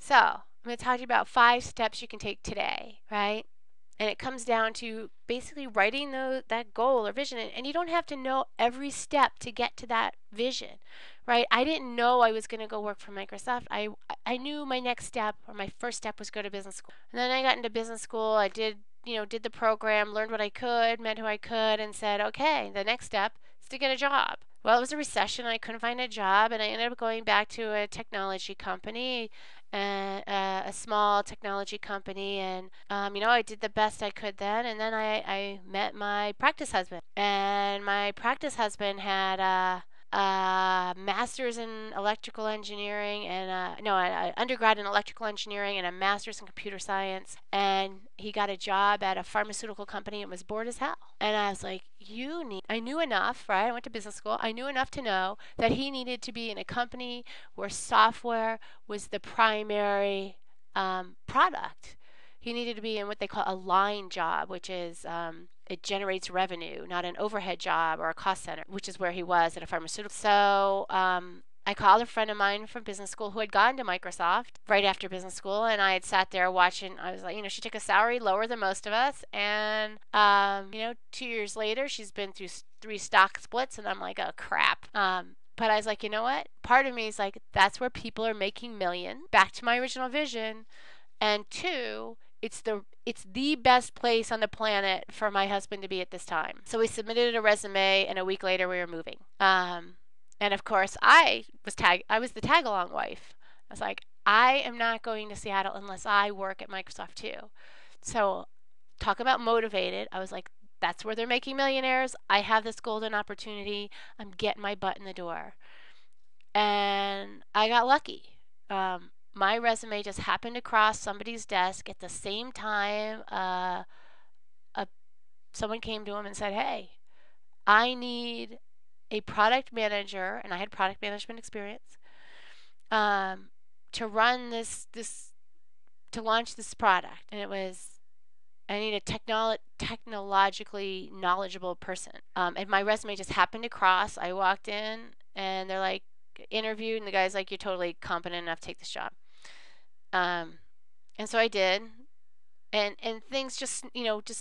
So I'm going to talk to you about 5 steps you can take today, right? And it comes down to basically writing that goal or vision. And you don't have to know every step to get to that vision, right? I didn't know I was going to go work for Microsoft. I knew my next step or my first step was go to business school. And then I got into business school. I did the program, learned what I could, met who I could, and said, okay, the next step is to get a job. Well, it was a recession. I couldn't find a job, and I ended up going back to a technology company, a small technology company, and I did the best I could then. And then I met my practice husband, and my practice husband had a master's in electrical engineering and an undergrad in electrical engineering and a master's in computer science. And he got a job at a pharmaceutical company and was bored as hell. And I was like, I knew enough, right? I went to business school. I knew enough to know that he needed to be in a company where software was the primary product. He needed to be in what they call a line job, which is it generates revenue, not an overhead job or a cost center, which is where he was at a pharmaceutical. So I called a friend of mine from business school who had gone to Microsoft right after business school, and I had sat there watching. I was like, she took a salary lower than most of us, and 2 years later, she's been through 3 stock splits, and I'm like, oh crap. But I was like, you know what? Part of me is like, that's where people are making millions. Back to my original vision. And 2, it's the best place on the planet for my husband to be at this time. So we submitted a resume, and a week later we were moving. And of course, I was the tag along wife. I was like, I am not going to Seattle unless I work at Microsoft too. So talk about motivated. I was like, that's where they're making millionaires. I have this golden opportunity. I'm getting my butt in the door. And I got lucky. My resume just happened to cross somebody's desk at the same time. Someone came to him and said, hey, I need a product manager, and I had product management experience, to run to launch this product. And it was, I need a technologically knowledgeable person. And my resume just happened to cross. I walked in, and they're like, interviewed, and the guy's like, you're totally competent enough to take this job. And so I did, and things just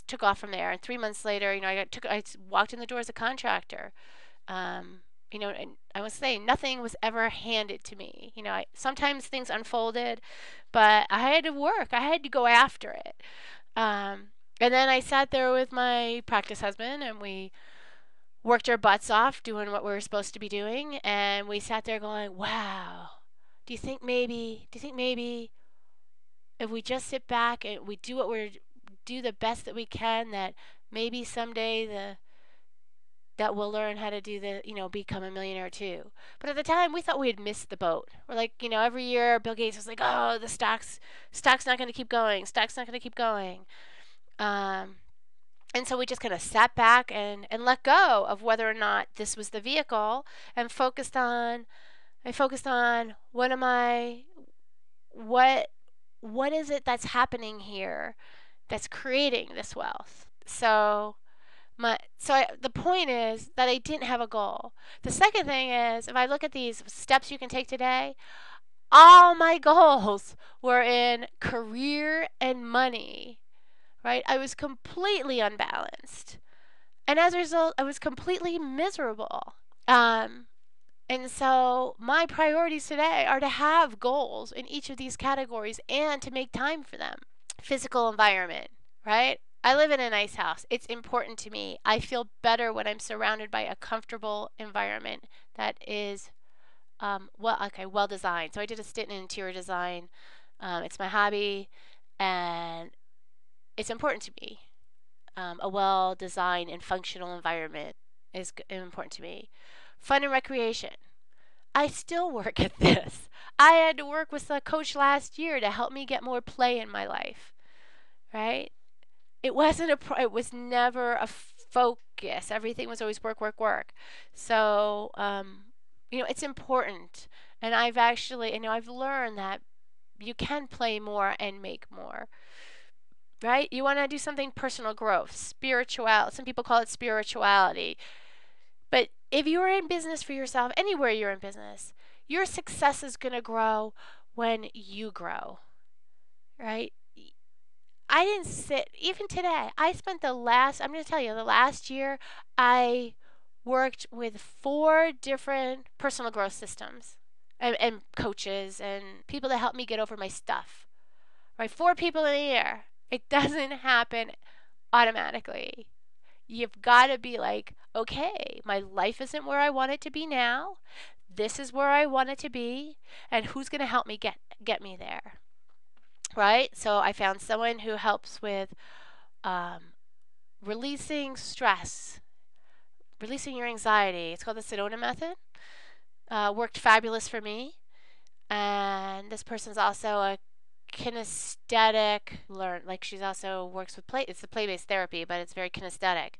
took off from there. And 3 months later, I walked in the door as a contractor. And I must say, nothing was ever handed to me. Sometimes things unfolded, but I had to work. I had to go after it. And then I sat there with my practice husband, and we worked our butts off doing what we were supposed to be doing. And we sat there going, wow, do you think maybe if we just sit back and we do the best that we can, that maybe someday that we'll learn how to do become a millionaire too. But at the time, we thought we had missed the boat. We're like, every year Bill Gates was like, oh, the stock's not going to keep going. Stock's not going to keep going. And so we just kind of sat back and let go of whether or not this was the vehicle, and I focused on what is it that's happening here that's creating this wealth. So the point is that I didn't have a goal. The second thing is, if I look at these steps you can take today, all my goals were in career and money, right? I was completely unbalanced. And as a result, I was completely miserable. And so my priorities today are to have goals in each of these categories and to make time for them. Physical environment, right? I live in a nice house. It's important to me. I feel better when I'm surrounded by a comfortable environment that is well designed. So I did a stint in interior design. It's my hobby, and it's important to me. A well-designed and functional environment is important to me. Fun and recreation. I still work at this. I had to work with a coach last year to help me get more play in my life, right? It was never a focus. Everything was always work, work, work. So, it's important. And I've learned that you can play more and make more, right? You want to do something personal growth, spirituality. Some people call it spirituality. But if you're in business for yourself, anywhere you're in business, your success is going to grow when you grow, right? I didn't sit, even today, I'm going to tell you, the last year, I worked with 4 different personal growth systems and coaches and people that helped me get over my stuff, right? 4 people in a year. It doesn't happen automatically. You've got to be like, okay, my life isn't where I want it to be now. This is where I want it to be, and who's going to help me get me there, right? So I found someone who helps with um, releasing stress, releasing your anxiety. It's called the Sedona method. Worked fabulous for me. And this person's also a kinesthetic like she's also works with play. It's the play-based therapy, but it's very kinesthetic.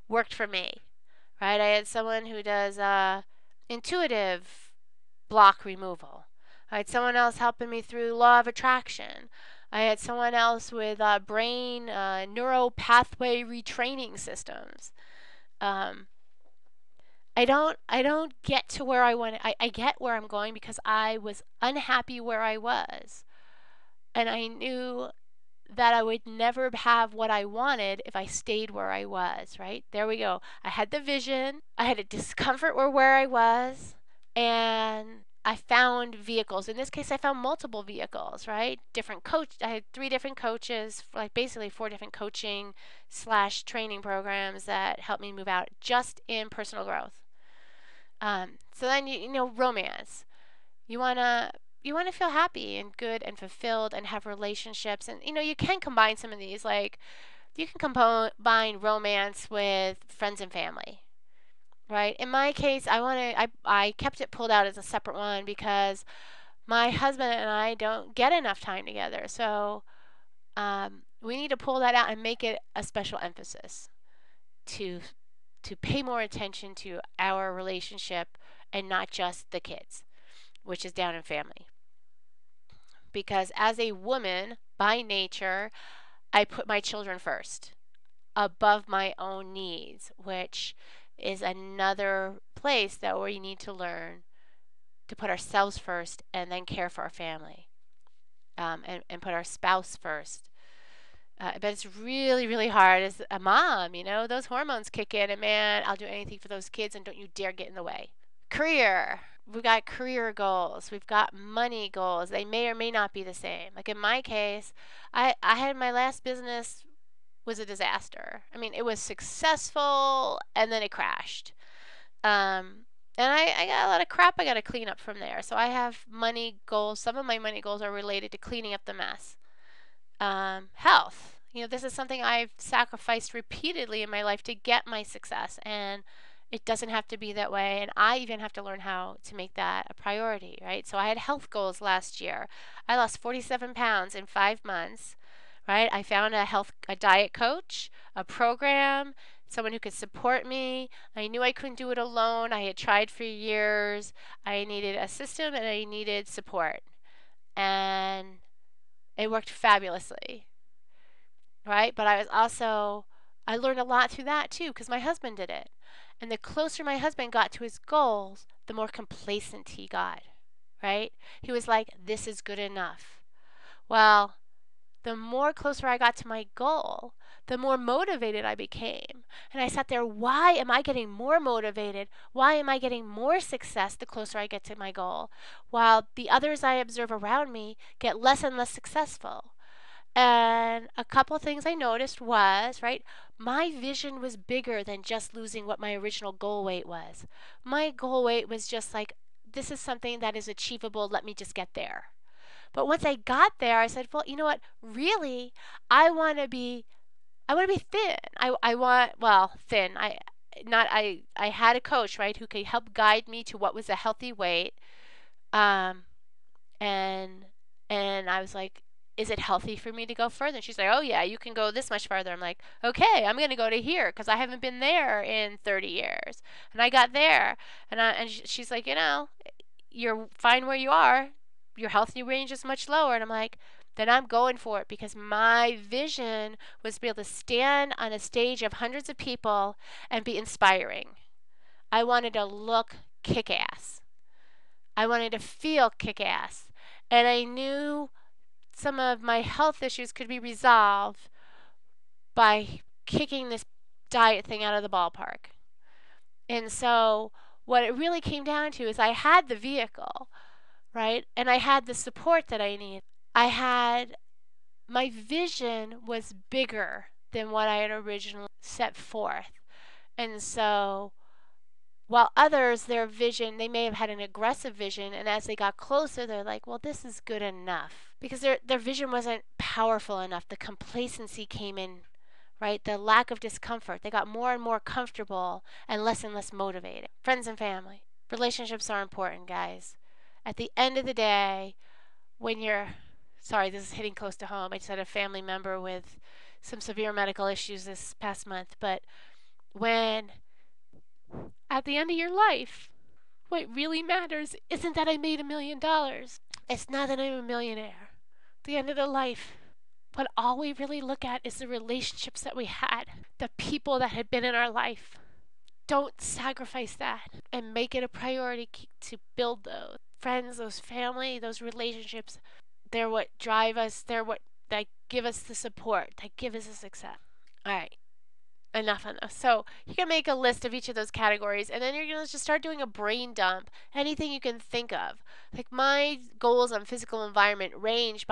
Worked for me, right? I had someone who does intuitive block removal. I had someone else helping me through law of attraction. I had someone else with brain neural pathway retraining systems. Um, I don't get to where I want. I get where I'm going because I was unhappy where I was, and I knew that I would never have what I wanted if I stayed where I was, right? There we go. I had the vision, I had a discomfort where I was, and I found vehicles. In this case, I found multiple vehicles, right? I had 3 different coaches, like basically 4 different coaching slash training programs that helped me move out just in personal growth. So then, romance. You want to you want to feel happy and good and fulfilled and have relationships, and you can combine some of these, like you can combine romance with friends and family, right? In my case, I kept it pulled out as a separate one because my husband and I don't get enough time together, so we need to pull that out and make it a special emphasis to pay more attention to our relationship and not just the kids, which is down in family. Because as a woman, by nature, I put my children first above my own needs, which is another place that we need to learn to put ourselves first and then care for our family, and put our spouse first. But it's really, really hard as a mom. Those hormones kick in, and man, I'll do anything for those kids, and don't you dare get in the way. Career. We've got career goals. We've got money goals. They may or may not be the same. Like in my case, I had my last business was a disaster. I mean, it was successful and then it crashed. And I got a lot of crap I got to clean up from there. So I have money goals. Some of my money goals are related to cleaning up the mess. Health. This is something I've sacrificed repeatedly in my life to get my success, and it doesn't have to be that way, and I even have to learn how to make that a priority, right? So I had health goals last year. I lost 47 pounds in 5 months, right? I found a diet coach, a program, someone who could support me. I knew I couldn't do it alone. I had tried for years. I needed a system and I needed support, and it worked fabulously, right? But I learned a lot through that too because my husband did it. And the closer my husband got to his goals, the more complacent he got, right? He was like, this is good enough. Well, the more closer I got to my goal, the more motivated I became. And I sat there, why am I getting more motivated? Why am I getting more success the closer I get to my goal? While the others I observe around me get less and less successful. And a couple things I noticed was, right, my vision was bigger than just losing what my original goal weight was. My goal weight was just like, this is something that is achievable, let me just get there. But once I got there, I said, well, you know what? Really, I want to be thin. I want, well, thin. I had a coach, right, who could help guide me to what was a healthy weight. Um, and I was like, is it healthy for me to go further? And she's like, oh yeah, you can go this much farther. I'm like, okay, I'm going to go to here because I haven't been there in 30 years. And I got there, and she's like, you're fine where you are. Your healthy range is much lower. And I'm like, then I'm going for it because my vision was to be able to stand on a stage of hundreds of people and be inspiring. I wanted to look kick-ass. I wanted to feel kick-ass. And I knew some of my health issues could be resolved by kicking this diet thing out of the ballpark. And so what it really came down to is I had the vehicle, right? And I had the support that I needed. I had my vision was bigger than what I had originally set forth. And so while others, their vision, they may have had an aggressive vision, and as they got closer, they're like, well, this is good enough. Because their vision wasn't powerful enough. The complacency came in, right? The lack of discomfort. They got more and more comfortable and less motivated. Friends and family. Relationships are important, guys. At the end of the day, when you're, sorry, this is hitting close to home. I just had a family member with some severe medical issues this past month, but when at the end of your life, what really matters isn't that I made $1,000,000. It's not that I'm a millionaire. At the end of the life, what all we really look at is the relationships that we had, the people that had been in our life. Don't sacrifice that and make it a priority to build those friends, those family, those relationships. They're what drive us. They're what that give us the support, that give us the success. All right. Enough on those. So you can make a list of each of those categories, and then you're going to just start doing a brain dump. Anything you can think of. Like my goals on physical environment range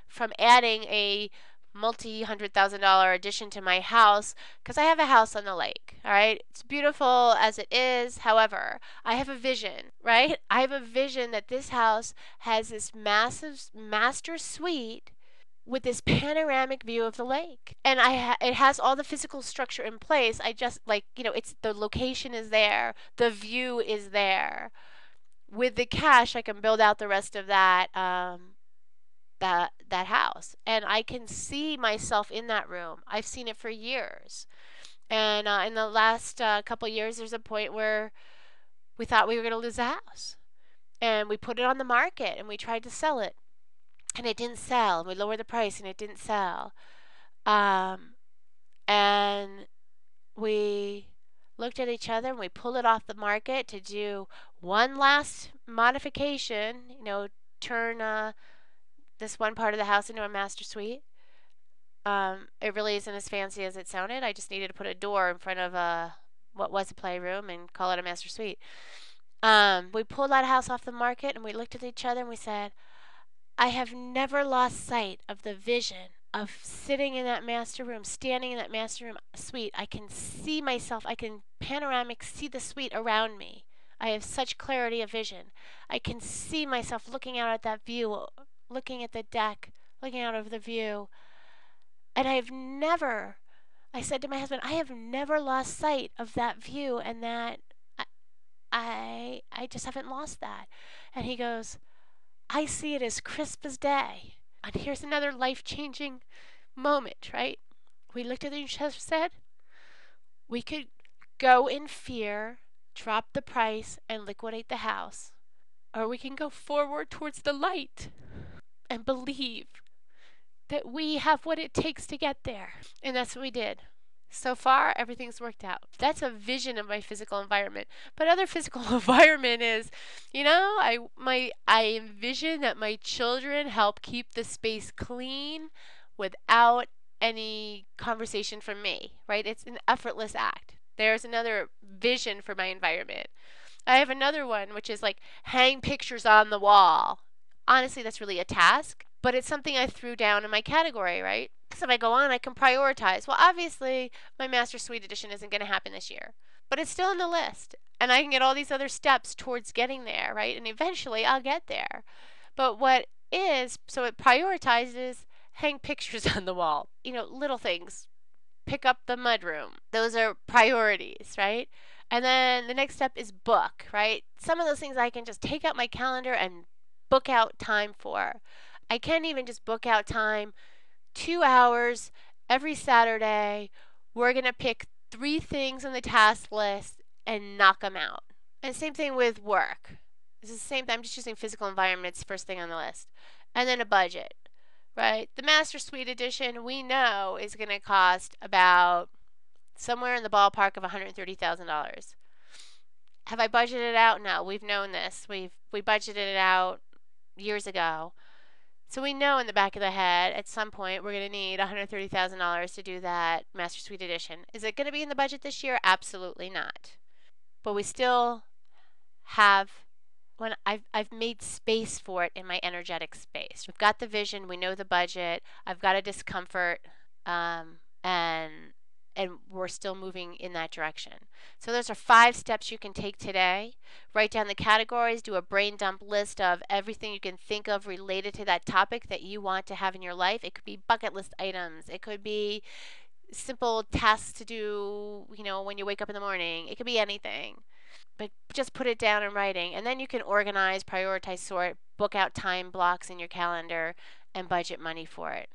from adding a multi-$100,000 addition to my house, because I have a house on the lake. All right, it's beautiful as it is. However, I have a vision, right? I have a vision that this house has this massive master suite with this panoramic view of the lake, and it has all the physical structure in place. I just like, it's the location is there, the view is there. With the cash, I can build out the rest of that house, and I can see myself in that room. I've seen it for years, and in the last couple years, there's a point where we thought we were going to lose the house, and we put it on the market, and we tried to sell it, and it didn't sell. We lowered the price, and it didn't sell. And we looked at each other and we pulled it off the market to do one last modification, turn this one part of the house into a master suite. It really isn't as fancy as it sounded. I just needed to put a door in front of what was a playroom and call it a master suite. We pulled that house off the market and we looked at each other and we said, I have never lost sight of the vision of sitting in that master room, standing in that master room suite. I can see myself. I can panoramic see the suite around me. I have such clarity of vision. I can see myself looking out at that view, looking at the deck, looking out over the view. And I said to my husband, I have never lost sight of that view, and that I just haven't lost that. And he goes, I see it as crisp as day. And here's another life-changing moment, right? We looked at each other and said, we could go in fear, drop the price, and liquidate the house. Or we can go forward towards the light and believe that we have what it takes to get there. And that's what we did. So far, everything's worked out. That's a vision of my physical environment. But other physical environment is, I envision that my children help keep the space clean without any conversation from me, right? It's an effortless act. There's another vision for my environment. I have another one, which is like hang pictures on the wall. Honestly, that's really a task, but it's something I threw down in my category, right? So if I go on, I can prioritize. Well, obviously, my Master Suite Edition isn't going to happen this year, but it's still on the list. And I can get all these other steps towards getting there, right? And eventually, I'll get there. But so it prioritizes hang pictures on the wall. Little things. Pick up the mudroom. Those are priorities, right? And then the next step is book, right? Some of those things I can just take out my calendar and book out time for. I can even just book out time 2 hours every Saturday. We're going to pick 3 things on the task list and knock them out. And same thing with work. It's the same thing. I'm just using physical environments first thing on the list. And then a budget, right? The Master Suite Edition, we know, is going to cost about somewhere in the ballpark of $130,000. Have I budgeted it out? No, we've known this. We budgeted it out years ago. So we know in the back of the head at some point we're going to need $130,000 to do that Master Suite Edition. Is it going to be in the budget this year? Absolutely not. But we still have when I've made space for it in my energetic space. We've got the vision, we know the budget. I've got a discomfort, and we're still moving in that direction. So those are 5 steps you can take today. Write down the categories, do a brain dump list of everything you can think of related to that topic that you want to have in your life. It could be bucket list items. It could be simple tasks to do, when you wake up in the morning. It could be anything, but just put it down in writing, and then you can organize, prioritize, sort, book out time blocks in your calendar, and budget money for it.